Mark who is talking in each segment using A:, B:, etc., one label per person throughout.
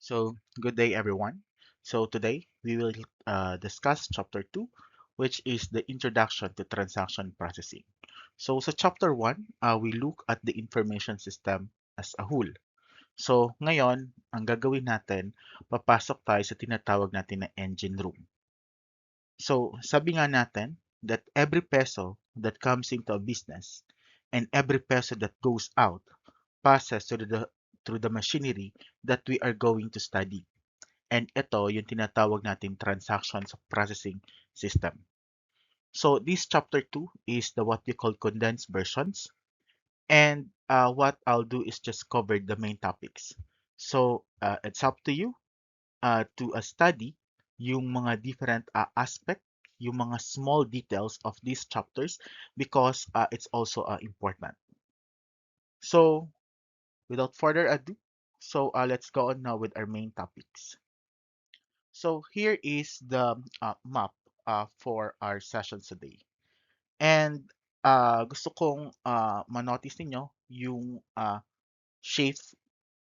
A: Good day, everyone. Today we will discuss chapter 2, which is the introduction to transaction processing. Sa chapter 1, we look at the information system as a whole. Ngayon, ang gagawin natin, papasok tayo sa tinatawag natin na engine room. Sabi nga natin that every peso that comes into a business and every peso that goes out passes through the machinery that we are going to study. And ito yung tinatawag natin transactions processing system. This chapter 2 is the what we call condensed versions. And what I'll do is just cover the main topics. It's up to you to study yung mga different aspect, yung mga small details of these chapters because it's also important. So without further ado, let's go on now with our main topics. So here is the map for our sessions today. And gusto kong manotice ninyo yung shape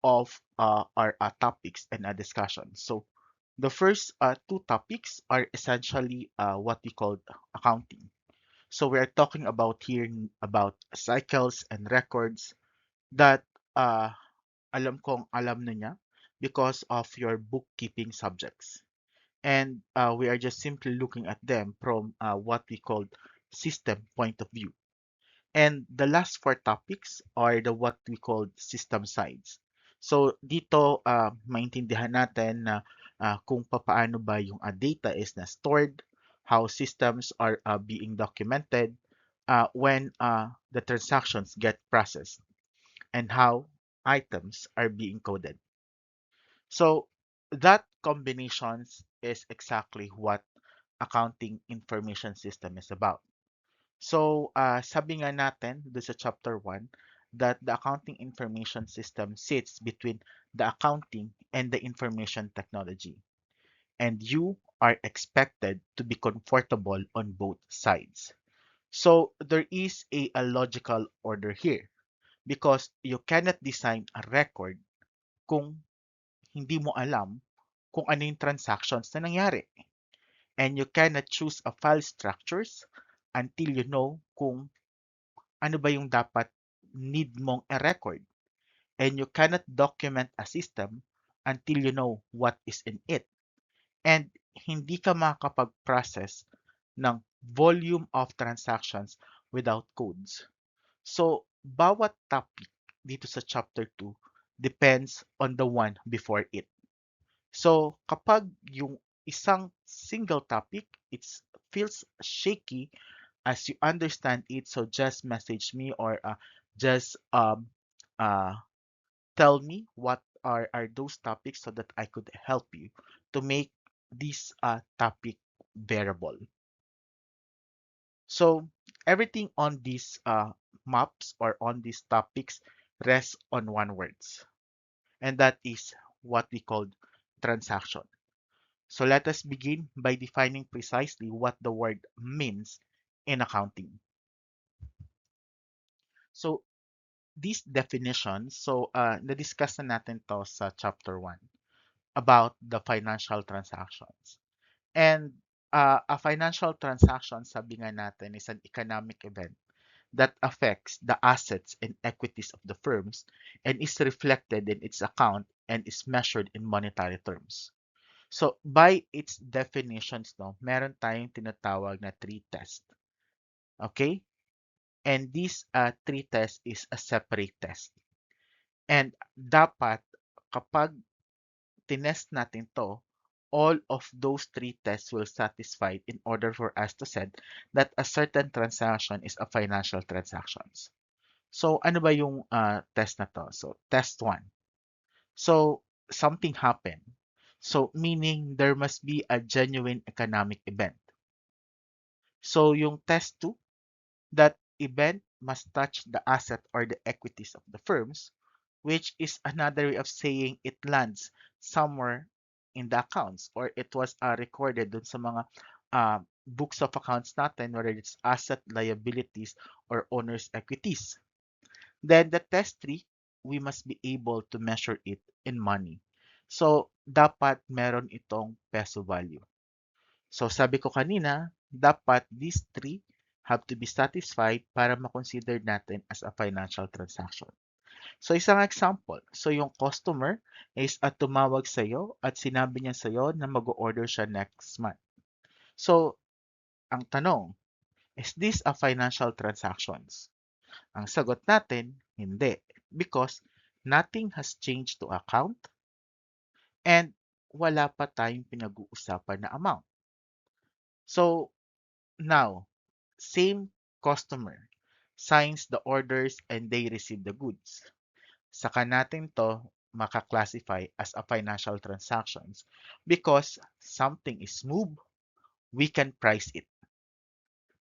A: of our topics and discussion. So the first two topics are essentially what we call accounting. So we are talking about here about cycles and records that uh, alam niya because of your bookkeeping subjects. And we are just simply looking at them from what we call system point of view. And the last four topics are the what we call system sides. So dito maintindihan natin na kung paano ba yung data is na stored, how systems are being documented when the transactions get processed, and how items are being coded. So that combinations is exactly what accounting information system is about. Sabi nga natin doon sa chapter 1 that the accounting information system sits between the accounting and the information technology. And you are expected to be comfortable on both sides. So there is a logical order here because you cannot design a record kung hindi mo alam kung ano yung transactions na nangyari. And you cannot choose a file structures until you know kung ano ba yung dapat need mong i-record. And you cannot document a system until you know what is in it. And hindi ka makakapag-process ng volume of transactions without codes. So, bawat topic dito sa chapter 2 depends on the one before it. So, kapag yung isang single topic, it feels shaky as you understand it, so just message me or just uh, tell me what are those topics so that I could help you to make this topic bearable. So everything on these maps or on these topics rests on one words, and that is what we call transaction. So let us begin by defining precisely what the word means in accounting. So these definitions, na-discuss na natin to sa chapter 1 about the financial transactions. And a financial transaction, sabi nga natin, is an economic event that affects the assets and equities of the firms and is reflected in its account and is measured in monetary terms. So by its definitions, no, meron tayong tinatawag na three test. Okay? And this three test is a separate test. And dapat kapag tinest natin to, all of those three tests will satisfy in order for us to say that a certain transaction is a financial transactions. So ano ba yung test na to? So test 1. So something happened. So meaning there must be a genuine economic event. So yung test 2, that event must touch the asset or the equities of the firms, which is another way of saying it lands somewhere in the accounts or it was recorded dun sa mga books of accounts natin, whether it's asset, liabilities, or owner's equities. Then the test 3, we must be able to measure it in money. So dapat meron itong peso value. So sabi ko kanina, dapat these three have to be satisfied para ma-consider natin as a financial transaction. So isang example, so yung customer is tumawag sa iyo at sinabi niya sa iyo na mag-order siya next month. So ang tanong, is this a financial transactions? Ang sagot natin, hindi. Because nothing has changed to account and wala pa tayong pinag-uusapan na amount. So now, same customer signs the orders and they receive the goods. Saka natin to maka-classify as a financial transactions because something is moved, we can price it.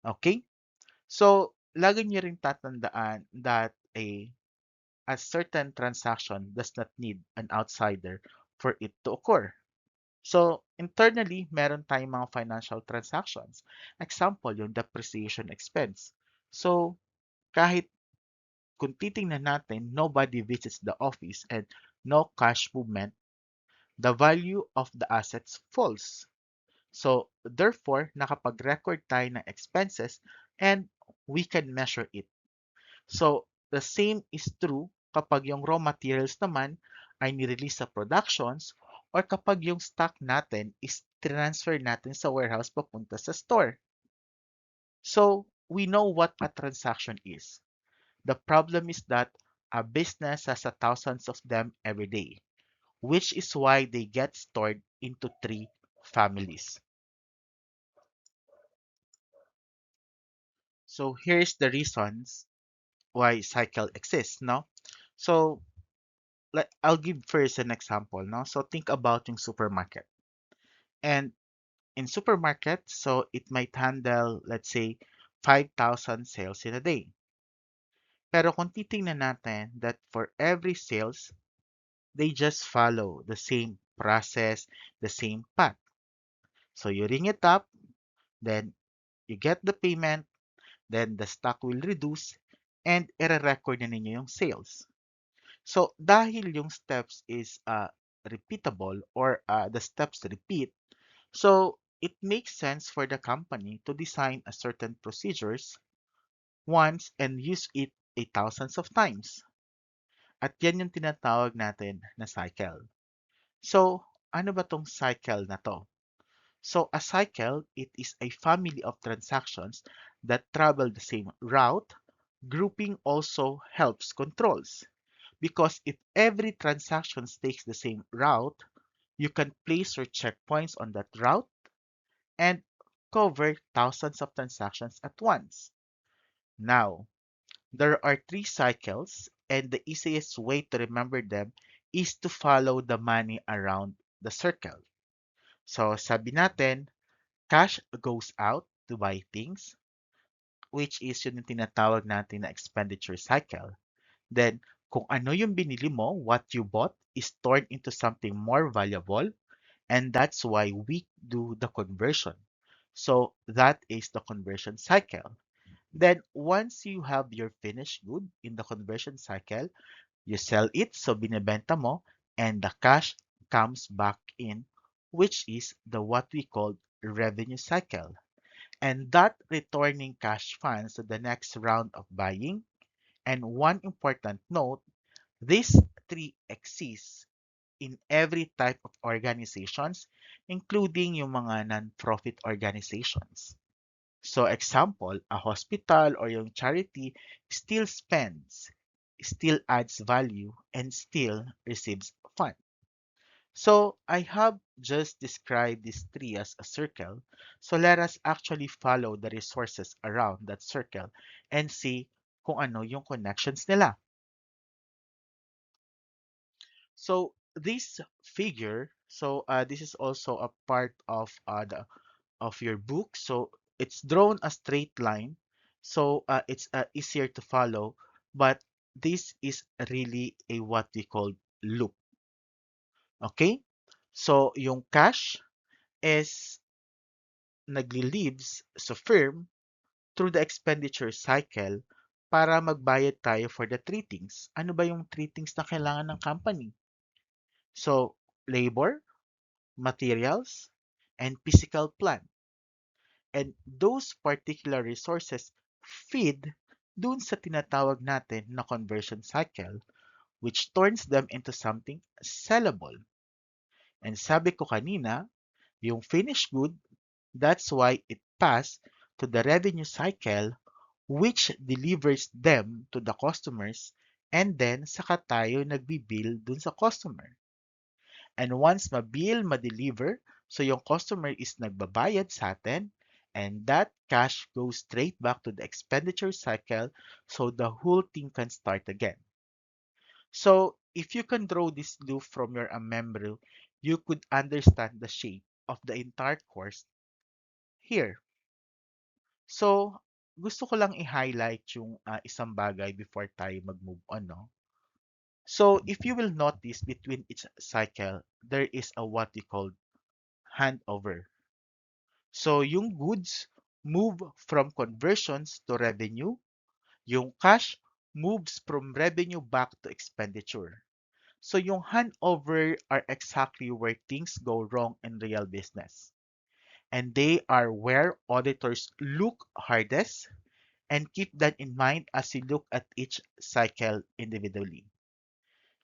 A: Okay? So, lagi niyo rin tatandaan that a certain transaction does not need an outsider for it to occur. So, internally, meron tayong mga financial transactions. Example, yung depreciation expense. So, kahit kung titingnan natin, nobody visits the office and no cash movement, the value of the assets falls. So, therefore, nakapag-record tayo ng expenses and we can measure it. So, the same is true kapag yung raw materials naman ay nirelease sa productions or kapag yung stock natin is transfer natin sa warehouse papunta sa store. So, we know what a transaction is. The problem is that a business has thousands of them every day, which is why they get stored into three families. So here's the reasons why cycle exists, no? So I'll give first an example, no? So think about yung supermarket. And in supermarket, so it might handle, let's say, 5,000 sales in a day. Pero kung titingnan natin that for every sales, they just follow the same process, the same path. So you ring it up, then you get the payment, then the stock will reduce, and i-record na ninyo yung sales. So dahil yung steps is repeatable or the steps repeat, so it makes sense for the company to design a certain procedures once and use it thousands of times. At yan yung tinatawag natin na cycle. So, ano ba tong cycle na to? So, a cycle, it is a family of transactions that travel the same route. Grouping also helps controls. Because if every transaction takes the same route, you can place your checkpoints on that route and cover thousands of transactions at once. Now, there are three cycles, and the easiest way to remember them is to follow the money around the circle. So, sabi natin, cash goes out to buy things, which is yun yung tinatawag natin na expenditure cycle. Then, kung ano yung binili mo, what you bought, is turned into something more valuable, and that's why we do the conversion. So, that is the conversion cycle. Then, once you have your finished good in the conversion cycle, you sell it, so binebenta mo, and the cash comes back in, which is the what we call revenue cycle. And that returning cash funds to the next round of buying. And one important note, these three exist in every type of organizations, including yung mga non-profit organizations. So example, a hospital or yung charity still spends, still adds value, and still receives funds. So I have just described these three as a circle. So let us actually follow the resources around that circle and see kung ano yung connections nila. So this figure, so this is also a part of of your book. So it's drawn a straight line, so it's easier to follow. But this is really a what we call loop. Okay, so yung cash is nagli-leaves sa firm through the expenditure cycle para magbayad tayo for the three things. Ano ba yung three things na kailangan ng company? So, labor. materials, and physical plant. And those particular resources feed dun sa tinatawag natin na conversion cycle, which turns them into something sellable. And sabi ko kanina, yung finished good, that's why it passed to the revenue cycle, which delivers them to the customers, and then saka tayo nagbibill dun sa customer. And once ma-bill, ma-deliver, so yung customer is nagbabayad sa atin, and that cash goes straight back to the expenditure cycle, so the whole thing can start again. So if you can draw this loop from your memory, you could understand the shape of the entire course here. So, gusto ko lang i-highlight yung isang bagay before tayo mag-move on, no? So, if you will notice between each cycle, there is a what we call handover. So, yung goods move from conversions to revenue. Yung cash moves from revenue back to expenditure. So, yung handover are exactly where things go wrong in real business. And they are where auditors look hardest, and keep that in mind as you look at each cycle individually.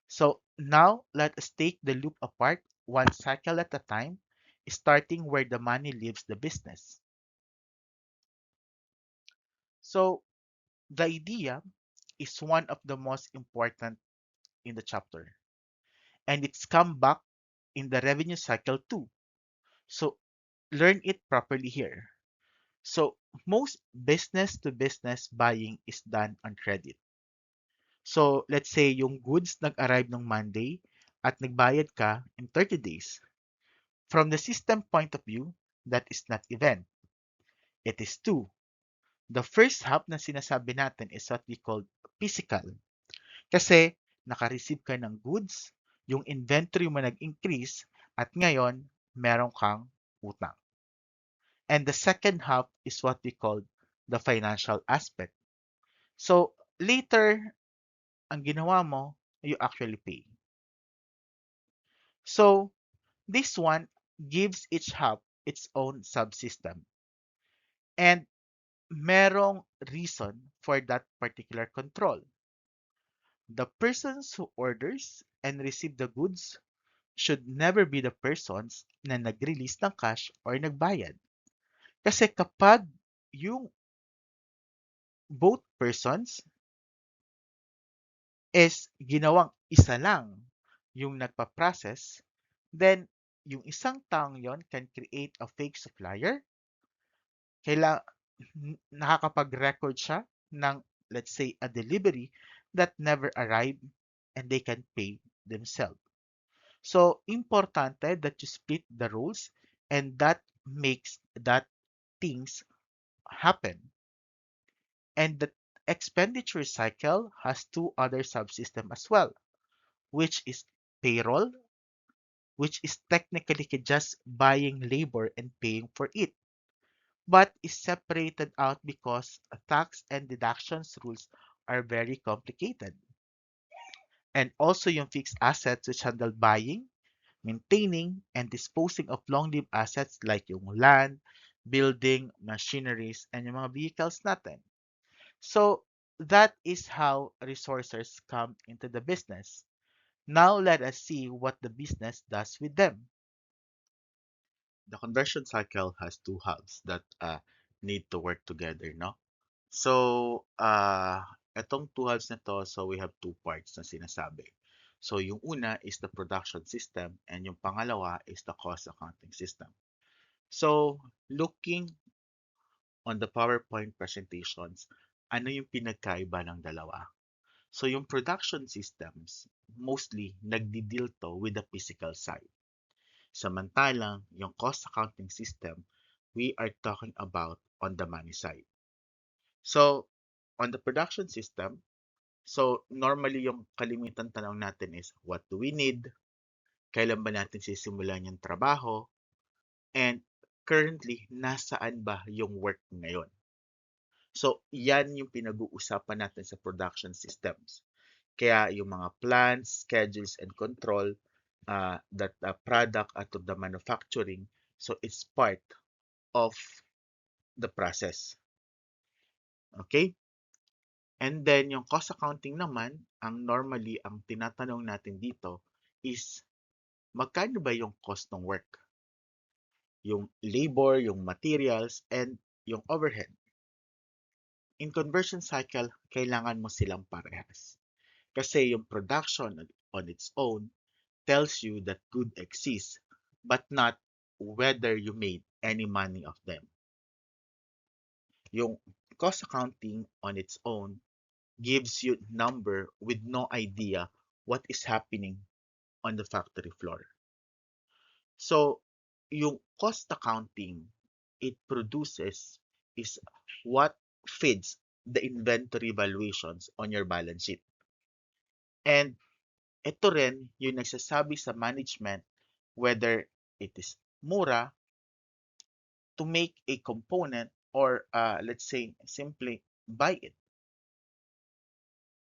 A: So now let us take the loop apart one cycle at a time, starting where the money leaves the business. So the idea is one of the most important in the chapter, and it's come back in the revenue cycle too. So learn it properly here. So most business to business buying is done on credit. So, let's say yung goods nag-arrive nung Monday at nagbayad ka in 30 days. From the system point of view, that is not event. It is two. The first half na sinasabi natin is what we call physical. Kasi naka-receive ka ng goods, yung inventory mo nag-increase, at ngayon, meron kang utang. And the second half is what we call the financial aspect. So, later, ang ginawa mo, you actually pay. So, this one gives each hub its own subsystem. And merong reason for that particular control. The persons who orders and receive the goods should never be the persons na nag-release ng cash or nagbayad. Kasi kapag yung both persons is ginawang isa lang yung nagpa-process, then yung isang taong yon can create a fake supplier. Nakakapag-record siya ng, let's say, a delivery that never arrived, and they can pay themselves. So, importante that you split the roles, and that makes that things happen. And the expenditure cycle has two other subsystems as well, which is payroll, which is technically just buying labor and paying for it, but is separated out because tax and deductions rules are very complicated. And also yung fixed assets, which handle buying, maintaining, and disposing of long-lived assets like yung land, building, machineries, and yung mga vehicles natin. So that is how resources come into the business. Now let us see what the business does with them. The conversion cycle has two halves that need to work together, no? So, etong two halves na to, so we have two parts na sinasabi. So, yung una is the production system, and yung pangalawa is the cost accounting system. So, looking on the PowerPoint presentations, ano yung pinagkaiba ng dalawa? So, yung production systems, mostly nagdi-deal to with the physical side. Samantalang, yung cost accounting system, we are talking about on the money side. So, on the production system, so normally yung kalimitan tanong natin is, what do we need? Kailan ba natin sisimulan yung trabaho? And currently, nasaan ba yung work ngayon? So, yan yung pinag-uusapan natin sa production systems. Kaya yung mga plans, schedules, and control, that product to the manufacturing. So it's part of the process. Okay? And then yung cost accounting naman, ang tinatanong natin dito is magkano ba yung cost ng work? Yung labor, yung materials, and yung overhead. In conversion cycle, kailangan mo silang parehas. Kasi yung production on its own tells you that good exists, but not whether you made any money of them. Yung cost accounting on its own gives you number with no idea what is happening on the factory floor. So, yung cost accounting it produces is what feeds the inventory valuations on your balance sheet. And ito rin yung nagsasabi sa management whether it is mura to make a component or let's say simply buy it.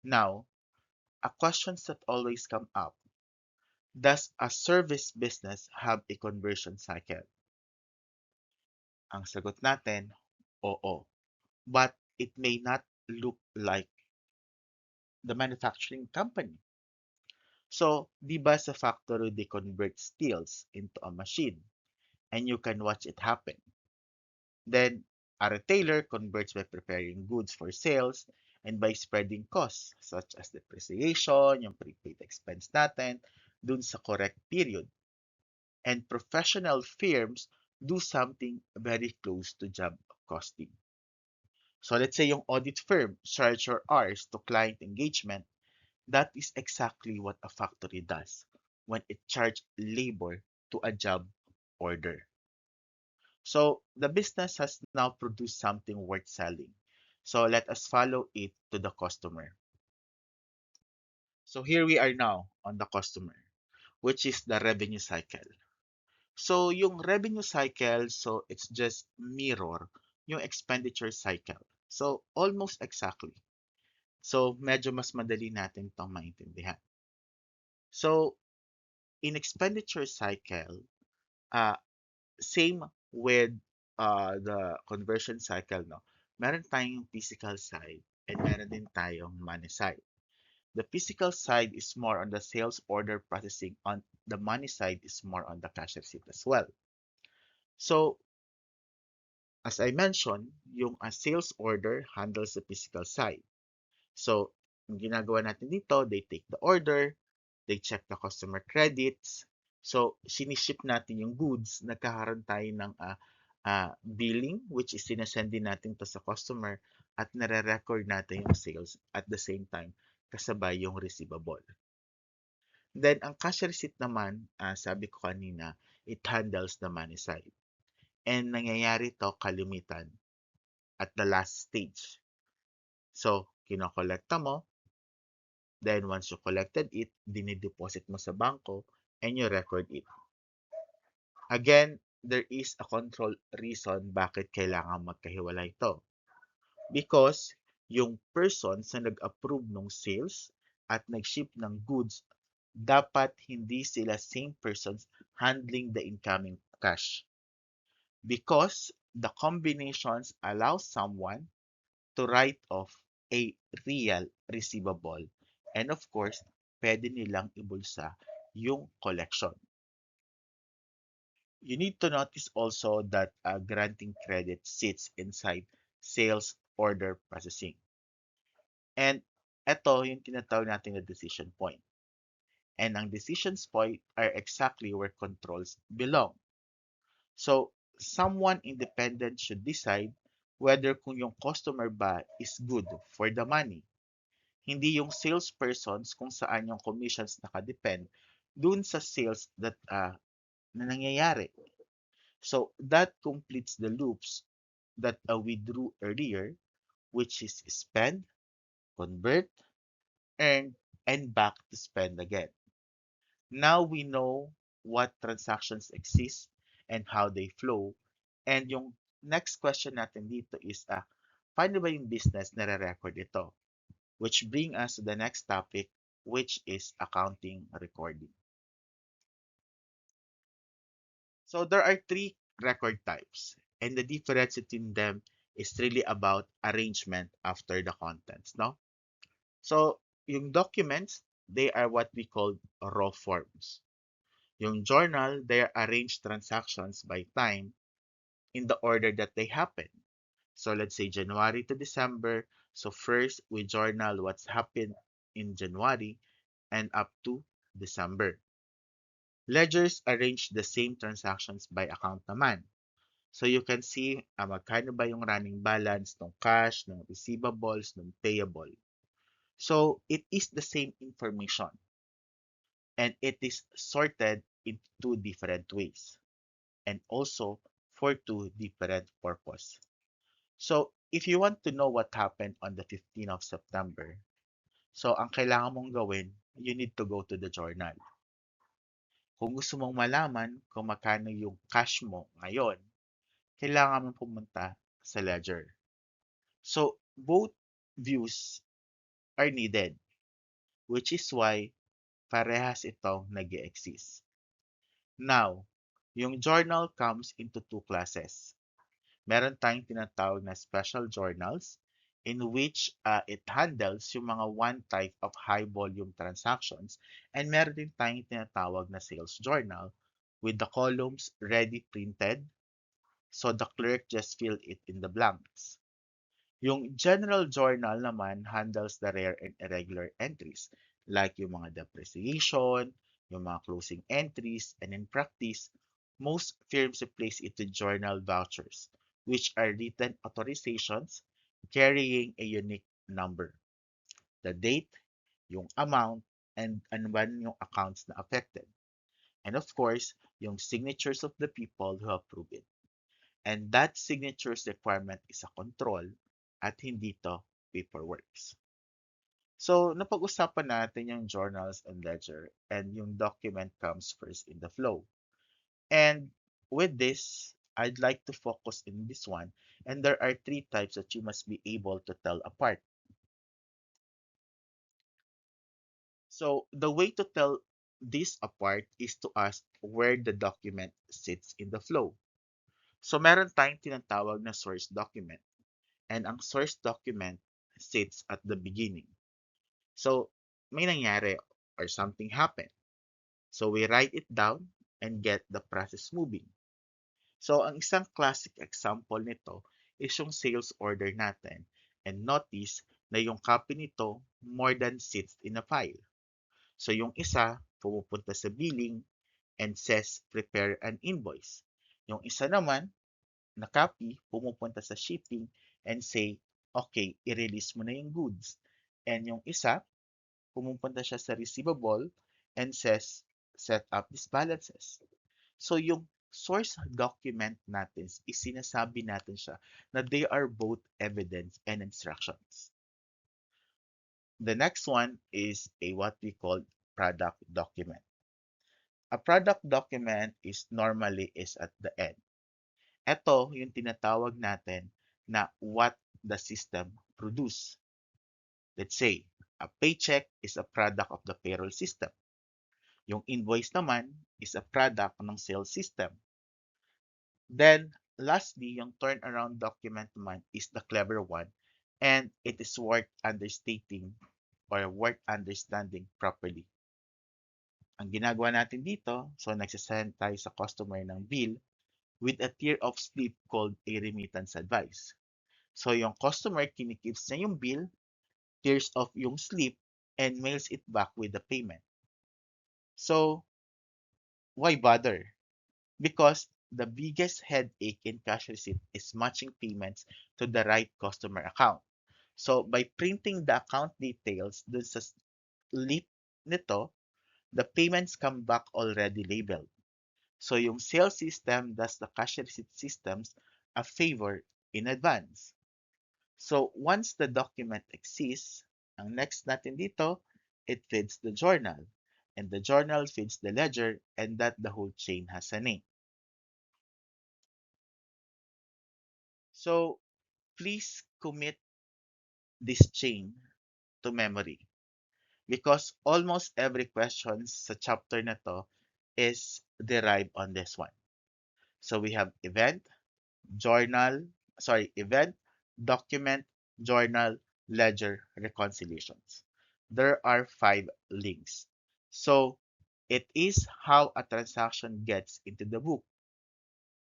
A: Now, a questions that always come up. Does a service business have a conversion cycle? Ang sagot natin, oo. But it may not look like the manufacturing company. So, di ba sa factory they convert steels into a machine and you can watch it happen. Then, a retailer converts by preparing goods for sales and by spreading costs such as depreciation, yung prepaid expense natin, dun sa correct period. And professional firms do something very close to job costing. So let's say yung audit firm charge your hours to client engagement, that is exactly what a factory does when it charge labor to a job order. So the business has now produced something worth selling. So let us follow it to the customer. So here we are now on the customer, which is the revenue cycle. So yung revenue cycle, so it's just mirror yung expenditure cycle. So almost exactly. So medyo mas madali natin itong maintindihan. So in expenditure cycle, uh, same with the conversion cycle, no? Meron tayong physical side and meron din tayong money side. The physical side is more on the sales order processing. On the money side is more on the cash receipt as well. So as I mentioned, yung sales order handles the physical side. So, yung ginagawa natin dito, they take the order, they check the customer credits. So, siniship natin yung goods, nagkakaroon tayo ng billing, which is sinasend din natin to sa customer at nare-record natin yung sales at the same time kasabay yung receivable. Then, ang cash receipt naman, sabi ko kanina, it handles the money side. And nangyayari to kalimitan at the last stage. So, kinokolekta mo, then once you collected it, dinideposit mo sa bangko, and you record it. Again, there is a control reason bakit kailangan magkahiwalay ito. Because yung persons na nag-approve ng sales at nag-ship ng goods, dapat hindi sila same persons handling the incoming cash. Because the combinations allow someone to write off a real receivable. And of course, pwede nilang ibulsa yung collection. You need to notice also that granting credit sits inside sales order processing. And ito yung tinatawag natin na decision point. And ang decisions point are exactly where controls belong. So, someone independent should decide whether kung yung customer ba is good for the money. Hindi yung salespersons kung saan yung commissions nakadepend dun sa sales that na nangyayari. So that completes the loops that we drew earlier, which is spend, convert, earn, and back to spend again. Now we know what transactions exist and how they flow. And yung next question natin dito is, paano ba yung business nare-record ito? Which bring us to the next topic, which is accounting recording. So there are three record types, and the difference between them is really about arrangement after the contents, no? So yung documents, they are what we call raw forms. Yung journal, they are arranged transactions by time in the order that they happen. So let's say January to December. So first we journal what's happened in January and up to December. Ledgers arrange the same transactions by account naman. So you can see magkano ba yung running balance ng cash, ng receivables, ng payable. So it is the same information and it is sorted in two different ways and also for two different purposes. So if you want to know what happened on the 15th of September, so ang kailangan mong gawin, you need to go to the journal. Kung gusto mong malaman kung magkano yung cash mo ngayon, kailangan mong pumunta sa ledger. So both views are needed, which is why parehas itong nag-exist. Now, yung journal comes into two classes. Meron tayong tinatawag na special journals in which it handles yung mga one type of high volume transactions, and meron din tayong tinatawag na sales journal with the columns ready printed so the clerk just fill it in the blanks. Yung general journal naman handles the rare and irregular entries like yung mga depreciation, yung mga closing entries, and in practice, most firms replace it with journal vouchers, which are written authorizations carrying a unique number, the date, yung amount, and when yung accounts na affected. And of course, yung signatures of the people who approve it. And that signatures requirement is a control at hindi to paperworks. So, napag-usapan natin yung journals and ledger and yung document comes first in the flow. And with this, I'd like to focus in this one. And there are three types that you must be able to tell apart. So, the way to tell this apart is to ask where the document sits in the flow. So, meron tayong tinatawag na source document. And ang source document sits at the beginning. So, may nangyari or something happened. So, we write it down and get the process moving. So, ang isang classic example nito is yung sales order natin. And notice na yung copy nito more than sits in a file. So, yung isa pumupunta sa billing and says prepare an invoice. Yung isa naman na copy pumupunta sa shipping and say, okay, i-release mo na yung goods. And yung isa, pumupunta siya sa receivable and says, set up these balances. So yung source document natin, isinasabi natin siya na they are both evidence and instructions. The next one is a what we call product document. A product document is normally is at the end. Ito yung tinatawag natin na what the system produce. Let's say, a paycheck is a product of the payroll system. Yung invoice naman is a product ng sales system. Then, lastly, yung turnaround document naman is the clever one and it is worth understating or worth understanding properly. Ang ginagawa natin dito, so nagsasend tayo sa customer ng bill with a tier of slip called a remittance advice. So, yung customer, kinikips niya yung bill, tears off yung slip, and mails it back with the payment. So, why bother? Because the biggest headache in cash receipt is matching payments to the right customer account. So, by printing the account details dun sa slip nito, the payments come back already labeled. So, yung sales system does the cash receipt systems a favor in advance. So, once the document exists, ang next natin dito, it feeds the journal. And the journal feeds the ledger and that the whole chain has a name. So, please commit this chain to memory because almost every question sa chapter na to is derived on this one. So we have journal, event, document, journal, ledger, reconciliations. There are five links. So it is how a transaction gets into the book.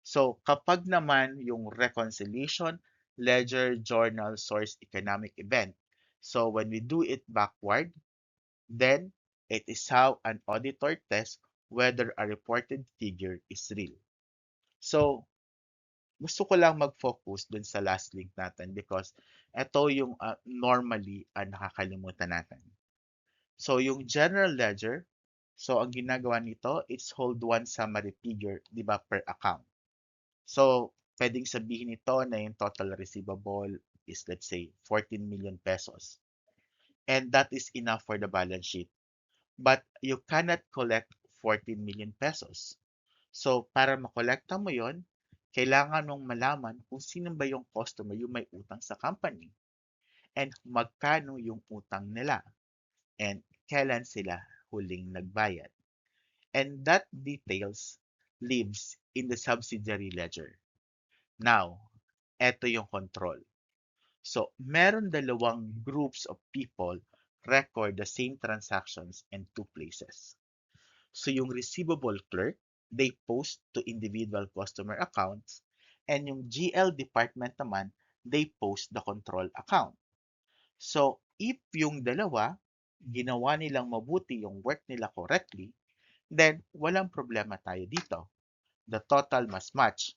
A: So kapag naman yung reconciliation, ledger, journal, source, economic event. So when we do it backward, then it is how an auditor tests whether a reported figure is real. So gusto ko lang mag-focus dun sa last link natin because ito yung normally nakakalimutan natin. So yung general ledger, so ang ginagawa nito is hold one summary figure, di ba, per account. So pwedeng sabihin nito na yung total receivable is let's say 14 million pesos. And that is enough for the balance sheet. But you cannot collect 14 million pesos. So, para makolekta mo yon, kailangan mong malaman kung sino ba yung customer yung may utang sa company and magkano yung utang nila and kailan sila huling nagbayad. And that details lives in the subsidiary ledger. Now, eto yung control. So, meron dalawang groups of people record the same transactions in two places. So yung receivable clerk, they post to individual customer accounts, and yung GL department naman, they post the control account. So if yung dalawa, ginawa nilang mabuti yung work nila correctly, then walang problema tayo dito. The total must match.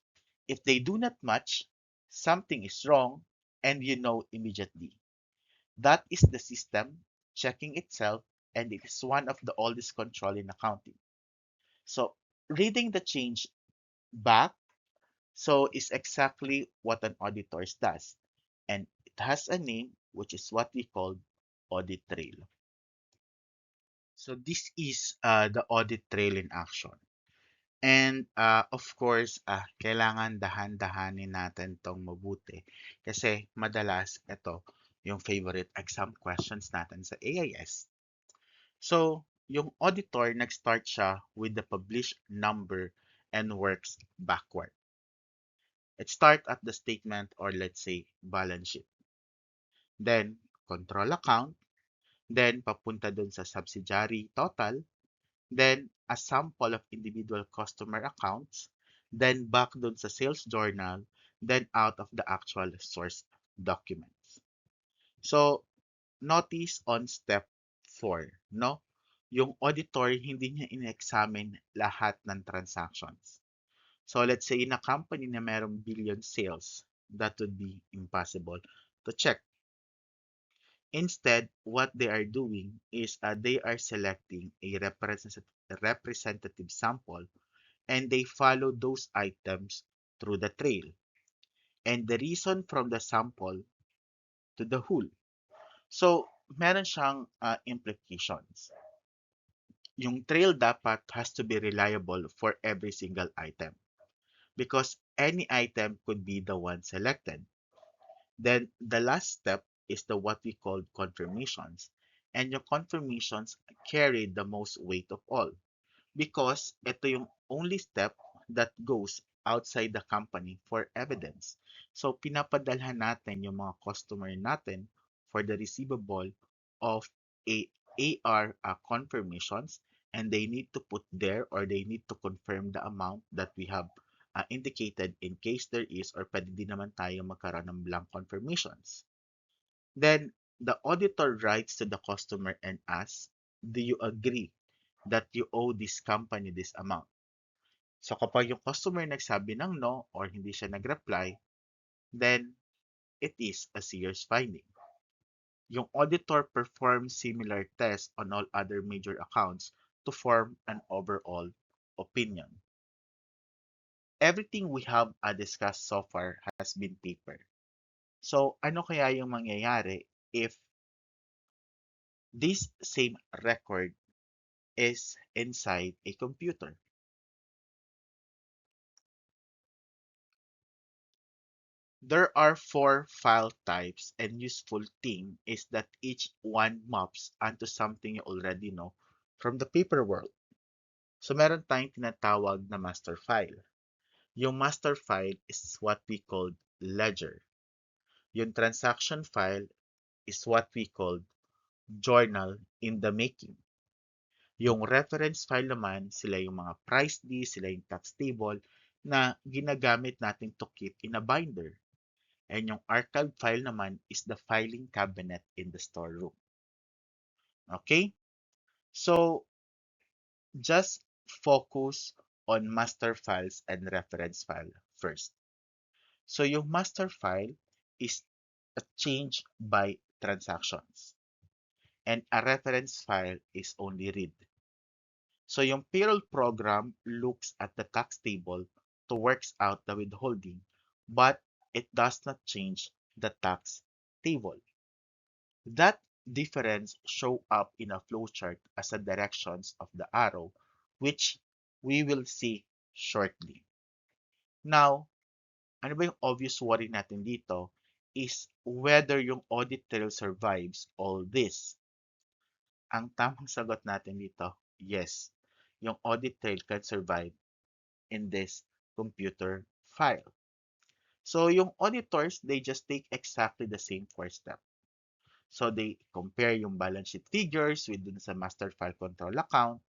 A: If they do not match, something is wrong and you know immediately. That is the system checking itself, and it is one of the oldest control in accounting. So reading the change back, so is exactly what an auditor does. And it has a name, which is what we call audit trail. So this is the audit trail in action. And of course, kailangan dahan-dahanin natin tong mabuti. Kasi madalas ito yung favorite exam questions natin sa AIS. So, yung auditor, nag-start siya with the published number and works backward. It start at the statement or let's say balance sheet. Then, control account. Then, papunta dun sa subsidiary total. Then, a sample of individual customer accounts. Then, back dun sa sales journal. Then, out of the actual source documents. So, notice on step 4, no? Yung auditor, hindi niya in-examine lahat ng transactions. So let's say in a company na merong billion sales, that would be impossible to check. Instead, what they are doing is they are selecting a representative sample and they follow those items through the trail. And the reason from the sample to the whole. So, meron siyang implications. Yung trail dapat has to be reliable for every single item because any item could be the one selected. Then the last step is the what we call confirmations. And your confirmations carry the most weight of all because ito yung only step that goes outside the company for evidence. So pinapadalhan natin yung mga customer natin for the receivable of a AR confirmations, and they need to put there or they need to confirm the amount that we have indicated in case there is or pwede din naman tayo magkaroon ng blank confirmations. Then the auditor writes to the customer and asks, do you agree that you owe this company this amount? So kapag yung customer nagsabi ng no or hindi siya nag-reply, then it is a serious finding. Yung auditor performs similar tests on all other major accounts to form an overall opinion. Everything we have discussed so far has been paper. So ano kaya yung mangyayari if this same record is inside a computer? There are four file types, and useful thing is that each one maps onto something you already know from the paper world. So meron tayong tinatawag na master file. Yung master file is what we call ledger. Yung transaction file is what we call journal in the making. Yung reference file naman, sila yung mga price list, sila yung tax table na ginagamit natin to keep in a binder. And yung archive file naman is the filing cabinet in the storeroom. Okay? So, just focus on master files and reference file first. So, yung master file is a change by transactions. And a reference file is only read. So yung payroll program looks at the tax table to works out the withholding, but it does not change the tax table. That difference show up in a flowchart as the directions of the arrow, which we will see shortly. Now, ano ba yung obvious worry natin dito is whether yung audit trail survives all this. Ang tamang sagot natin dito, yes. Yung audit trail can survive in this computer file. So yung auditors, they just take exactly the same four steps. So they compare yung balance sheet figures with dun sa master file control account.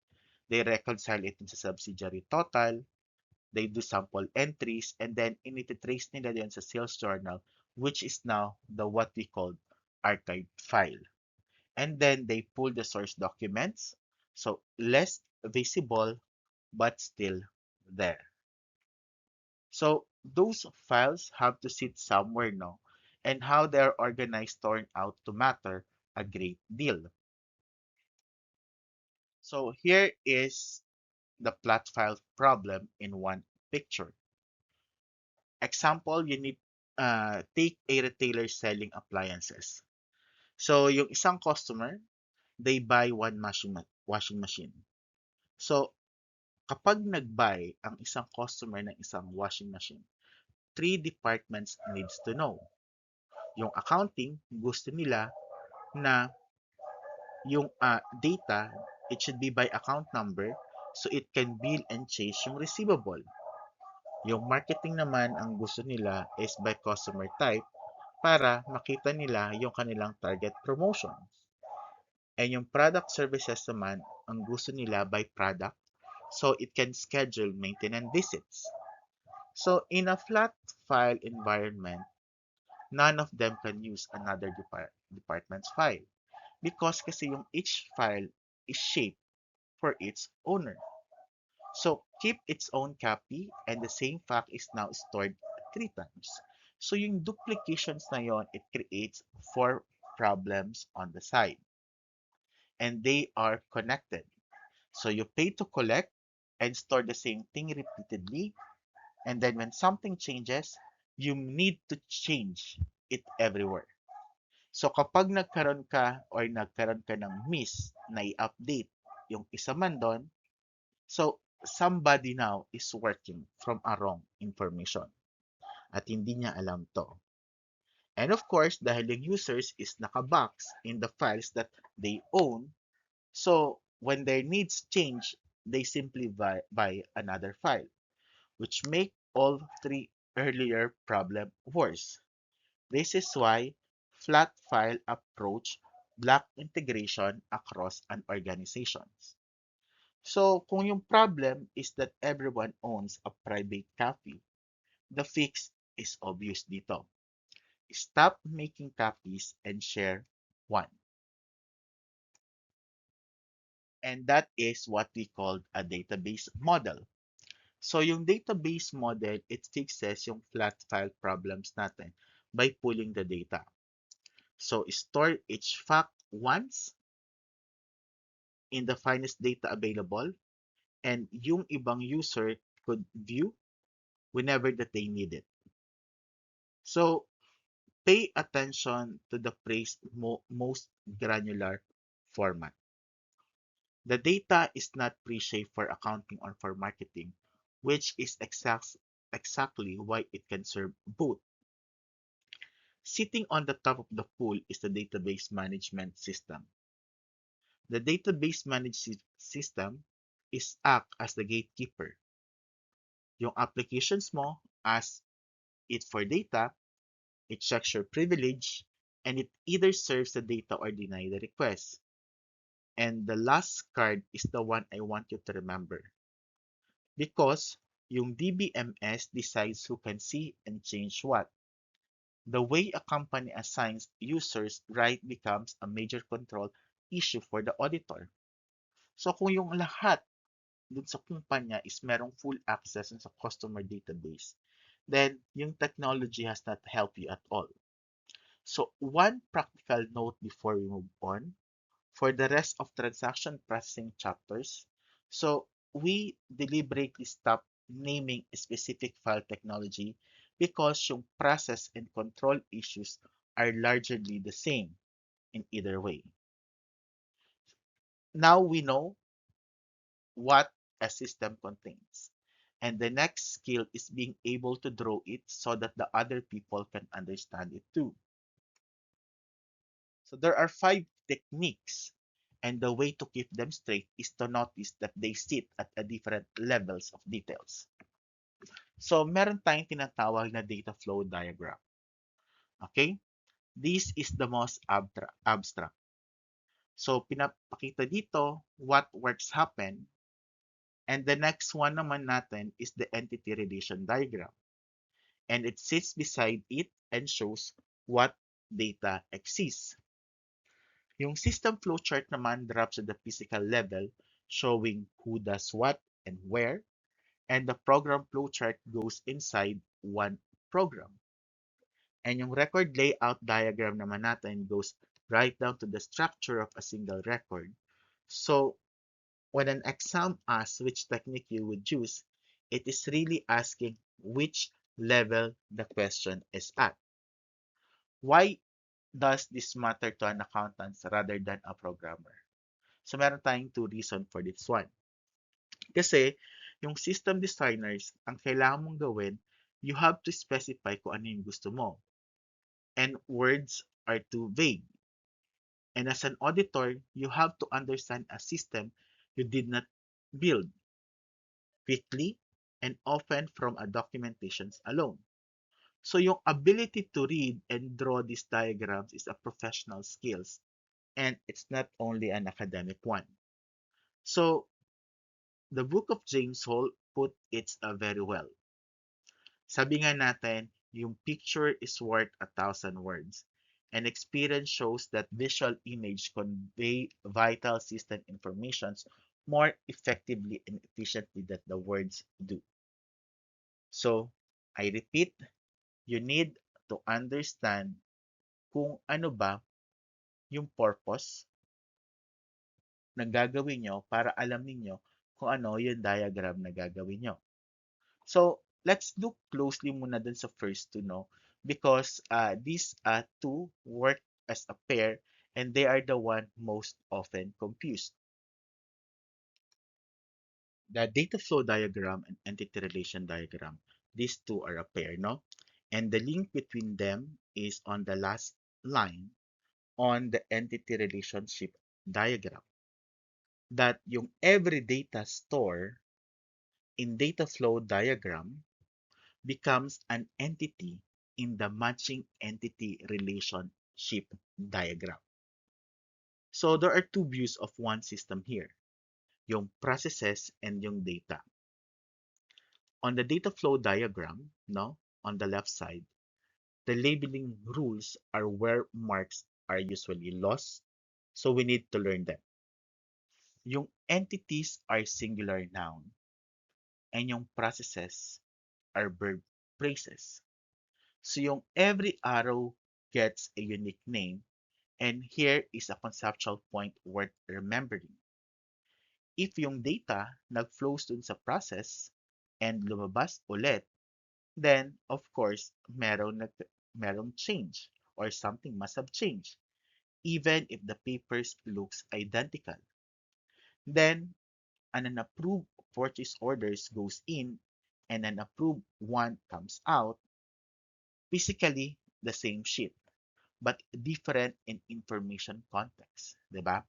A: They reconcile it dun sa subsidiary total. They do sample entries and then inititrace nila yun sa sales journal, which is now the what we call archive file. And then they pull the source documents. So less visible, but still there. So those files have to sit somewhere now, and how they are organized turned out to matter a great deal. So here is the plot file problem in one picture. Example, you need take a retailer selling appliances. So yung isang customer, they buy one washing machine. So kapag nag-buy ang isang customer ng isang washing machine, three departments needs to know. Yung accounting, gusto nila na yung data, it should be by account number so it can bill and chase yung receivable. Yung marketing naman, ang gusto nila is by customer type para makita nila yung kanilang target promotions. And yung product services naman, ang gusto nila by product so it can schedule maintenance visits. So in a flat file environment, none of them can use another department's file because kasi yung each file is shaped for its owner. So keep its own copy and the same fact is now stored three times. So yung duplications na yon, it creates four problems on the side. And they are connected. So you pay to collect and store the same thing repeatedly. And then when something changes, you need to change it everywhere. So kapag nagkaroon ka or nagkaroon ka ng miss na i-update yung isa man doon, so somebody now is working from a wrong information at hindi niya alam to. And of course, dahil yung users is nakabox in the files that they own, so when their needs change, they simply buy another file, which make all three earlier problem worse. This is why flat file approach block integration across an organization. So, kung yung problem is that everyone owns a private copy, the fix is obvious dito. Stop making copies and share one. And that is what we call a database model. So, yung database model, it fixes yung flat file problems natin by pulling the data. So, store each fact once in the finest data available and yung ibang user could view whenever that they need it. So, pay attention to the phrase most granular format. The data is not pre-shaped for accounting or for marketing, which is exactly why it can serve both. Sitting on the top of the pool is the database management system. The database management system is act as the gatekeeper. Yung applications mo, ask it for data, it checks your privilege, and it either serves the data or deny the request. And the last card is the one I want you to remember. Because yung DBMS decides who can see and change what. The way a company assigns users right becomes a major control issue for the auditor. So kung yung lahat dun sa kumpanya is merong full access sa customer database, then yung technology has not helped you at all. So one practical note before we move on, for the rest of transaction processing chapters, so we deliberately stop naming a specific file technology because yung process and control issues are largely the same in either way. Now we know what a system contains. And the next skill is being able to draw it so that the other people can understand it too. So there are 5 techniques, and the way to keep them straight is to notice that they sit at a different levels of details. So meron tayong tinatawag na data flow diagram. Okay? This is the most abstract. So pinapakita dito what works happen, and the next one naman natin is the entity relation diagram. And it sits beside it and shows what data exists. Yung system flowchart naman drops at the physical level, showing who does what and where, and the program flowchart goes inside one program. And yung record layout diagram naman natin goes right down to the structure of a single record. So when an exam asks which technique you would use, it is really asking which level the question is at. Why does this matter to an accountant rather than a programmer? So meron tayong 2 reasons for this one. Kasi yung system designers, ang kailangan mong gawin, you have to specify kung ano yung gusto mo. And words are too vague. And as an auditor, you have to understand a system you did not build quickly and often from a documentations alone. So yung ability to read and draw these diagrams is a professional skills, and it's not only an academic one. So the book of James Hall put it very well. Sabi nga natin, yung picture is worth 1,000 words. And experience shows that visual image convey vital system informations more effectively and efficiently than the words do. So, I repeat, you need to understand kung ano ba yung purpose na gagawin nyo para alam ninyo kung ano yung diagram na gagawin nyo. So, let's look closely muna dun sa first two, no? Because these two work as a pair and they are the one most often confused. The data flow diagram and entity relation diagram, these two are a pair, no? And the link between them is on the last line on the entity relationship diagram. That yung every data store in data flow diagram becomes an entity in the matching entity relationship diagram. So there are two views of one system here, yung processes and yung data. On the data flow diagram, no, on the left side, the labeling rules are where marks are usually lost, so we need to learn them. Yung entities are singular noun, and yung processes are verb phrases. So yung every arrow gets a unique name, and here is a conceptual point worth remembering. If yung data nag-flows dun sa process and lumabas ulit, then of course, merong change or something must have changed, even if the papers looks identical. Then an unapproved purchase orders goes in and an approved one comes out, physically the same sheet, but different in information context, diba?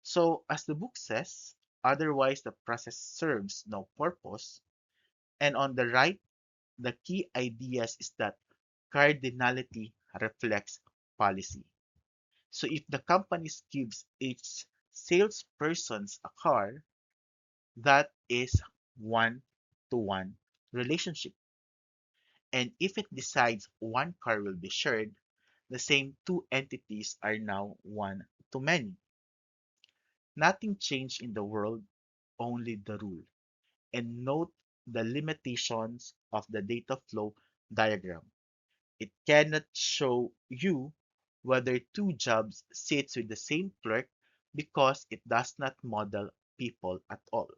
A: So, as the book says, otherwise the process serves no purpose, And on the right, the key ideas is that cardinality reflects policy. So if the company gives its salespersons a car, that is one-to-one relationship. And if it decides one car will be shared, the same two entities are now one to many. Nothing changed in the world, only the rule. And note the limitations of the data flow diagram. It cannot show you whether two jobs sits with the same clerk because it does not model people at all.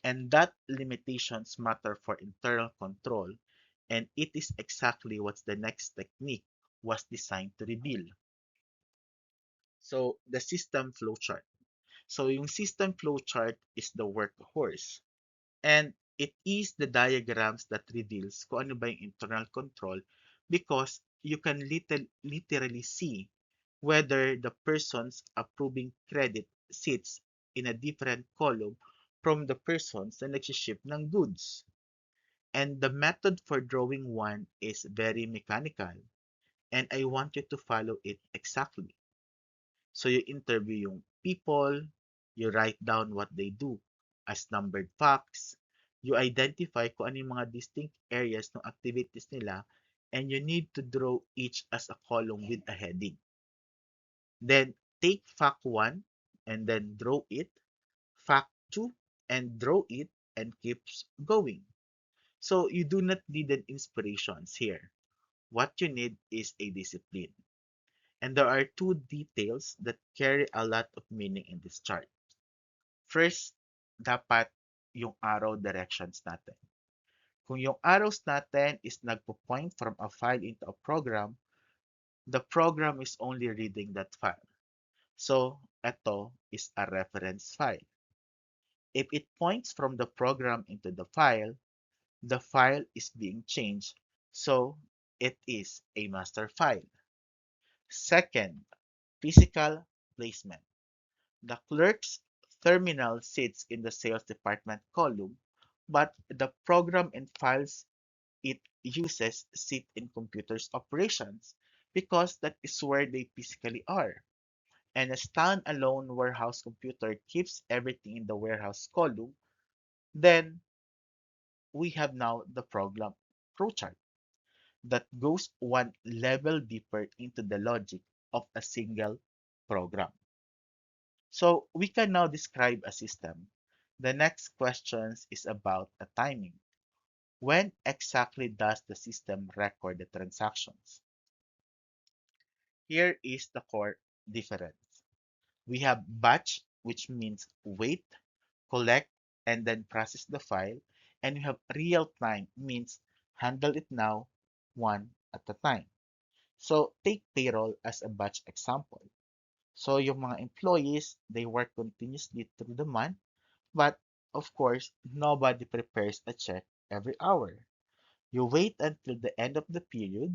A: And that limitations matter for internal control, and it is exactly what the next technique was designed to reveal. So, the system flowchart. So, yung system flowchart is the workhorse. And it is the diagrams that reveals kung ano ba yung internal control because you can literally see whether the person's approving credit sits in a different column from the persons na nagsiship ng goods. And the method for drawing one is very mechanical, and I want you to follow it exactly. So you interview yung people, you write down what they do as numbered facts, you identify kung ano yung mga distinct areas ng activities nila, and you need to draw each as a column with a heading. Then take fact 1 and then draw it, fact 2 and draw it, and keeps going. So you do not need an inspirations here. What you need is a discipline. And there are two details that carry a lot of meaning in this chart. First, dapat yung arrow directions natin. Kung yung arrows natin is nagpo-point from a file into a program, the program is only reading that file. So, ito is a reference file. If it points from the program into the file is being changed, so it is a master file. Second, physical placement. The clerk's terminal sits in the sales department column, but the program and files it uses sit in computer's operations because that is where they physically are. And a standalone warehouse computer keeps everything in the warehouse column. Then we have now the program flowchart that goes one level deeper into the logic of a single program. So we can now describe a system. The next question is about the timing. When exactly does the system record the transactions? Here is the core difference. We have batch, which means wait, collect, and then process the file. And we have real time, means handle it now, one at a time. So take payroll as a batch example. So yung mga employees, they work continuously through the month, but of course, nobody prepares a check every hour. You wait until the end of the period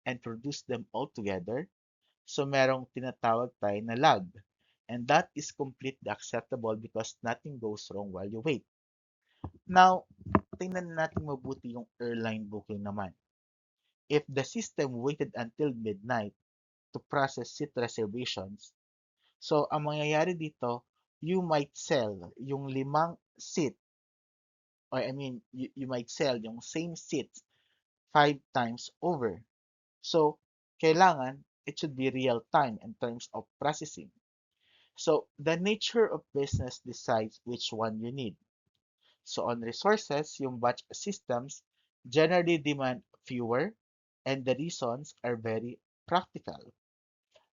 A: and produce them all together. So merong tinatawag tayo na lag. And that is completely acceptable because nothing goes wrong while you wait. Now, tingnan natin mabuti yung airline booking naman. If the system waited until midnight to process seat reservations, so ang mangyayari dito, you might sell yung limang seat, or I mean, you might sell yung same seat 5 times over. So, kailangan, it should be real time in terms of processing. So, the nature of business decides which one you need. So, on resources, yung batch systems generally demand fewer, and the reasons are very practical.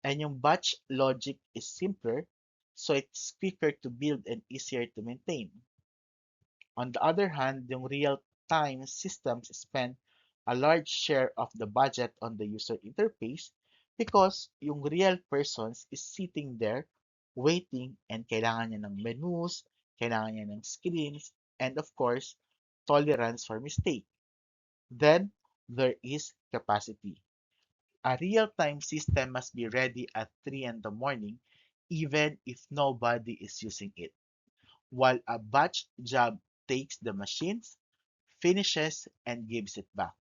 A: And yung batch logic is simpler, so it's quicker to build and easier to maintain. On the other hand, yung real-time systems spend a large share of the budget on the user interface because yung real persons is sitting there waiting and kailangan niya ng menus, kailangan niya ng screens, and of course, tolerance for mistake. Then, there is capacity. A real-time system must be ready at 3 in the morning even if nobody is using it. While a batch job takes the machines, finishes, and gives it back.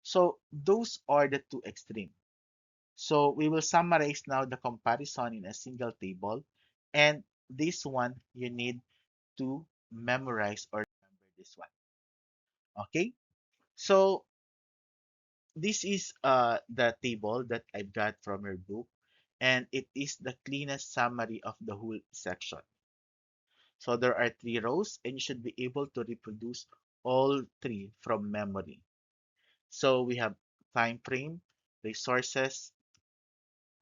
A: So those are the two extremes. So we will summarize now the comparison in a single table. And this one, you need to memorize or remember this one. Okay? So this is the table that I got from your book. And it is the cleanest summary of the whole section. So there are three rows, and you should be able to reproduce all three from memory. So we have time frame, resources,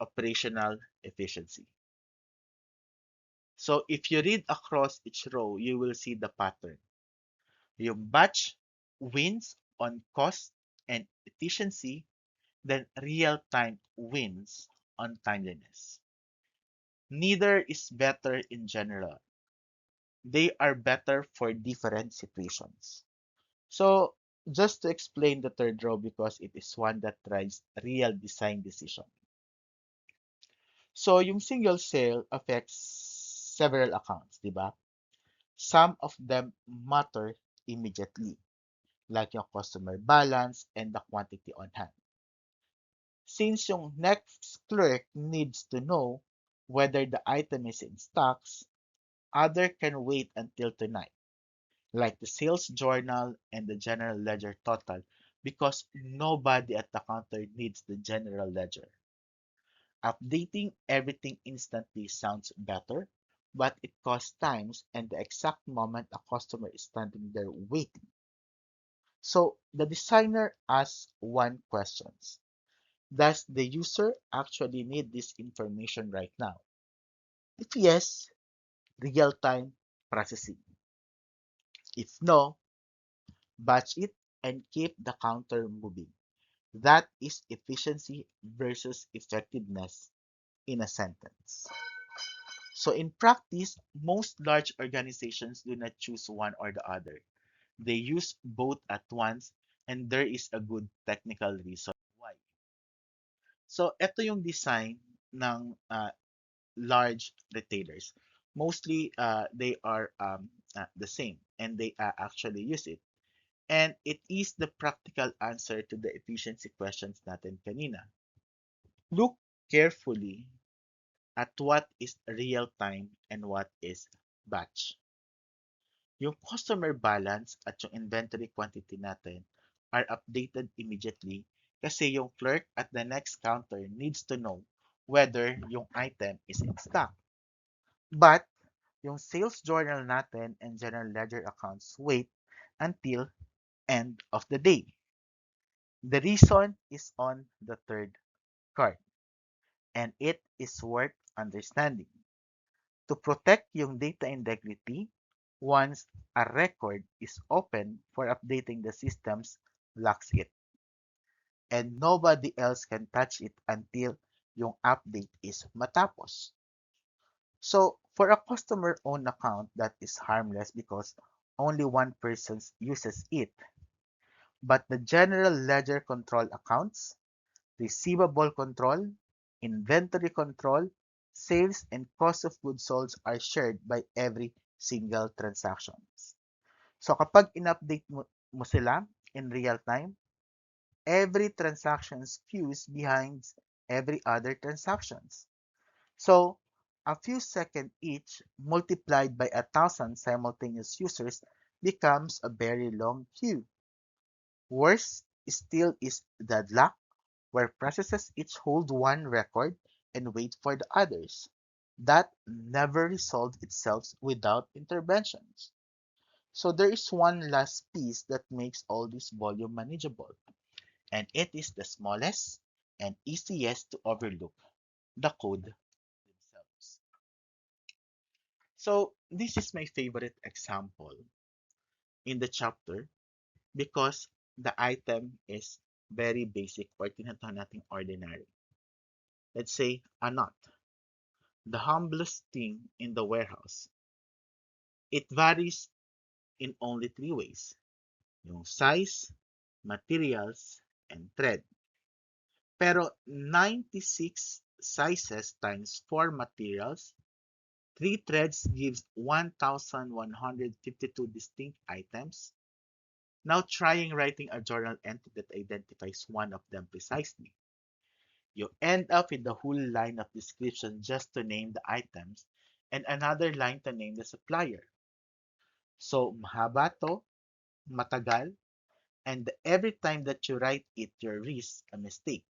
A: operational efficiency. So if you read across each row, you will see the pattern. Yung batch wins on cost and efficiency, then real-time wins on timeliness. Neither is better in general. They are better for different situations. So just to explain the third row because it is one that drives real design decision. So yung single sale affects several accounts, di ba? Some of them matter immediately, like yung customer balance and the quantity on hand. Since yung next clerk needs to know whether the item is in stocks, other can wait until tonight, like the sales journal and the general ledger total, because nobody at the counter needs the general ledger. Updating everything instantly sounds better, but it costs times and the exact moment a customer is standing there waiting. So the designer asks one question. Does the user actually need this information right now? If yes, real-time processing. If no, batch it and keep the counter moving. That is efficiency versus effectiveness in a sentence. So in practice, most large organizations do not choose one or the other. They use both at once, and there is a good technical reason why. So ito yung design ng large retailers. Mostly they are the same and they actually use it. And it is the practical answer to the efficiency questions natin kanina. Look carefully at what is real time and what is batch. Yung customer balance at yung inventory quantity natin are updated immediately kasi yung clerk at the next counter needs to know whether yung item is in stock. But yung sales journal natin and general ledger accounts wait until end of the day. The reason is on the third card, and it is worth understanding. To protect yung data integrity, once a record is open for updating the systems, locks it. And nobody else can touch it until yung update is matapos. So, for a customer-owned account, that is harmless because only one person uses it. But the general ledger control accounts, receivable control, inventory control, sales, and cost of goods sold are shared by every single transactions. So kapag in-update mo sila in real time, every transaction queues behind every other transactions. So a few seconds each multiplied by 1,000 simultaneous users becomes a very long queue. Worse still is deadlock, where processes each hold one record and wait for the others. That never resolved itself without interventions. So there is one last piece that makes all this volume manageable, and it is the smallest and easiest to overlook, the code themselves. So this is my favorite example in the chapter because the item is very basic or tinatawag nating ordinary. Let's say a knot, the humblest thing in the warehouse. It varies in only three ways, yung size, materials, and thread. Pero 96 sizes times 4 materials, 3 threads gives 1,152 distinct items. Now trying writing a journal entry that identifies one of them precisely. You end up with the whole line of description just to name the items and another line to name the supplier. So mahaba to, matagal, and every time that you write it, you risk a mistake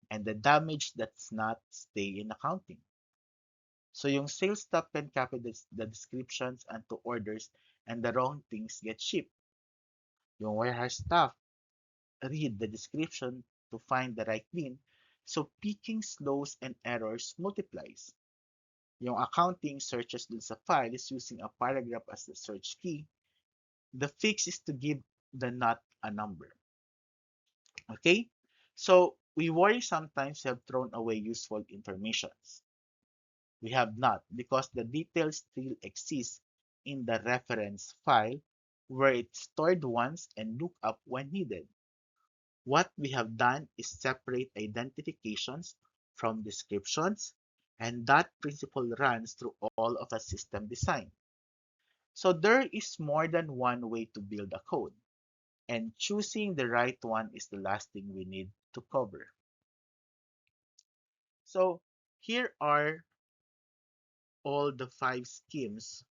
A: and the damage that's not stay in accounting. So yung sales staff can copy the descriptions and to orders and the wrong things get shipped. Yung warehouse staff read the description to find the right bin, so picking slows and errors multiplies. Yung accounting searches dun sa file is using a paragraph as the search key. The fix is to give the not a number. Okay? So we worry sometimes we have thrown away useful informations. We have not because the details still exist in the reference file where it's stored once and look up when needed. What we have done is separate identifications from descriptions, and that principle runs through all of a system design. So there is more than one way to build a code, and choosing the right one is the last thing we need to cover. So here are all the five schemes,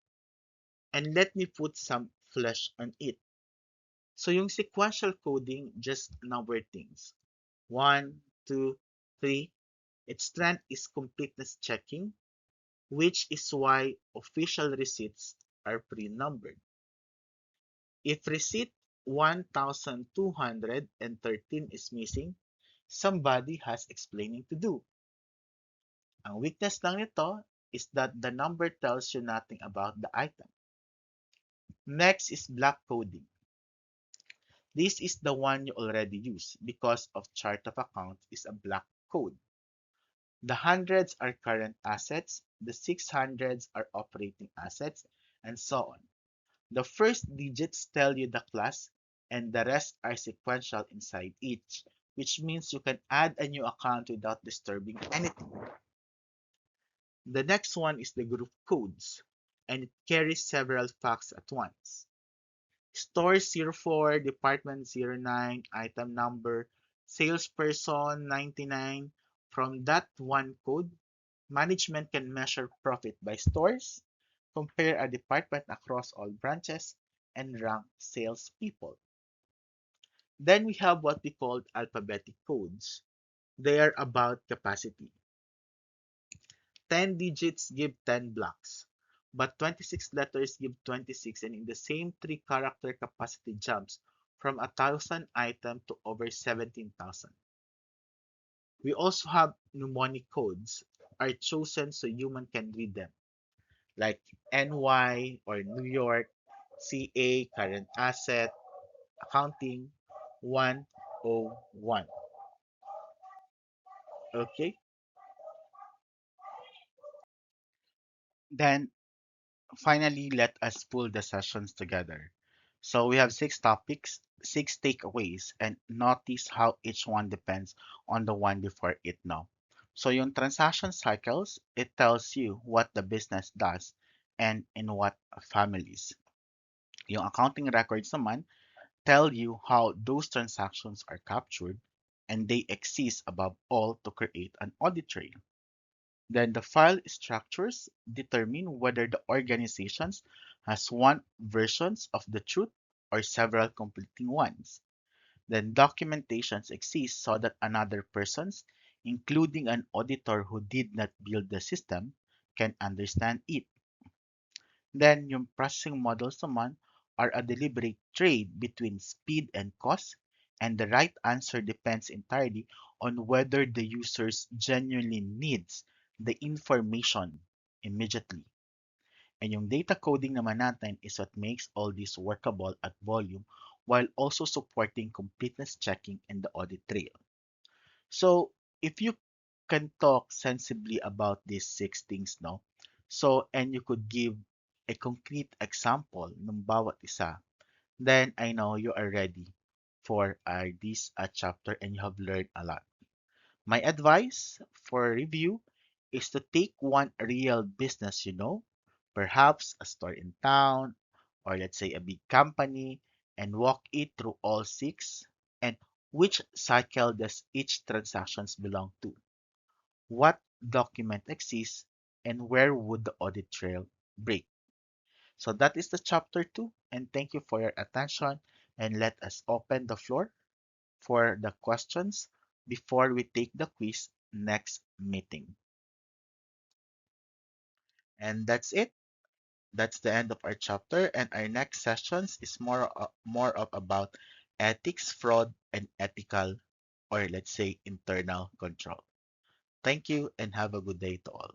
A: and let me put some flesh on it. So yung sequential coding just number things. One, two, three. Its strength is completeness checking, which is why official receipts are pre-numbered. If receipt 1213 is missing, somebody has explaining to do. Ang weakness lang nito is that the number tells you nothing about the item. Next is block coding. This is the one you already use because of chart of accounts is a block code. The hundreds are current assets, the 600s are operating assets, and so on. The first digits tell you the class, and the rest are sequential inside each, which means you can add a new account without disturbing anything. The next one is the group codes, and it carries several facts at once. Store 04, department 09, item number, salesperson 99. From that one code, management can measure profit by stores, compare a department across all branches, and rank salespeople. Then we have what we call alphabetic codes. They are about capacity. 10 digits give 10 blocks, but 26 letters give 26, and in the same 3-character capacity jumps from 1,000 item to over 17,000. We also have mnemonic codes are chosen so human can read them, like NY or New York, CA, current asset, accounting, 101. Okay? Then finally, let us pull the sessions together. So we have 6 topics, 6 takeaways, and notice how each one depends on the one before it now. So yung transaction cycles, it tells you what the business does and in what families. Yung accounting records naman tell you how those transactions are captured and they exist above all to create an audit trail. Then the file structures determine whether the organizations has one versions of the truth or several conflicting ones. Then documentations exist so that another persons, including an auditor who did not build the system, can understand it. Then yung processing models naman are a deliberate trade between speed and cost, and the right answer depends entirely on whether the users genuinely needs the information immediately. And yung data coding naman natin is what makes all this workable at volume while also supporting completeness checking and the audit trail. So if you can talk sensibly about these 6 things, no? So, and you could give a concrete example ng bawat isa, then I know you are ready for this chapter and you have learned a lot. My advice for review is to take one real business, perhaps a store in town or let's say a big company, and walk it through all six, and which cycle does each transactions belong to? What document exists, and where would the audit trail break? So that is the chapter 2, and thank you for your attention, and let us open the floor for the questions before we take the quiz next meeting. And that's it. That's the end of our chapter, and our next sessions is more of about ethics, fraud, and ethical, or let's say internal control. Thank you and have a good day to all.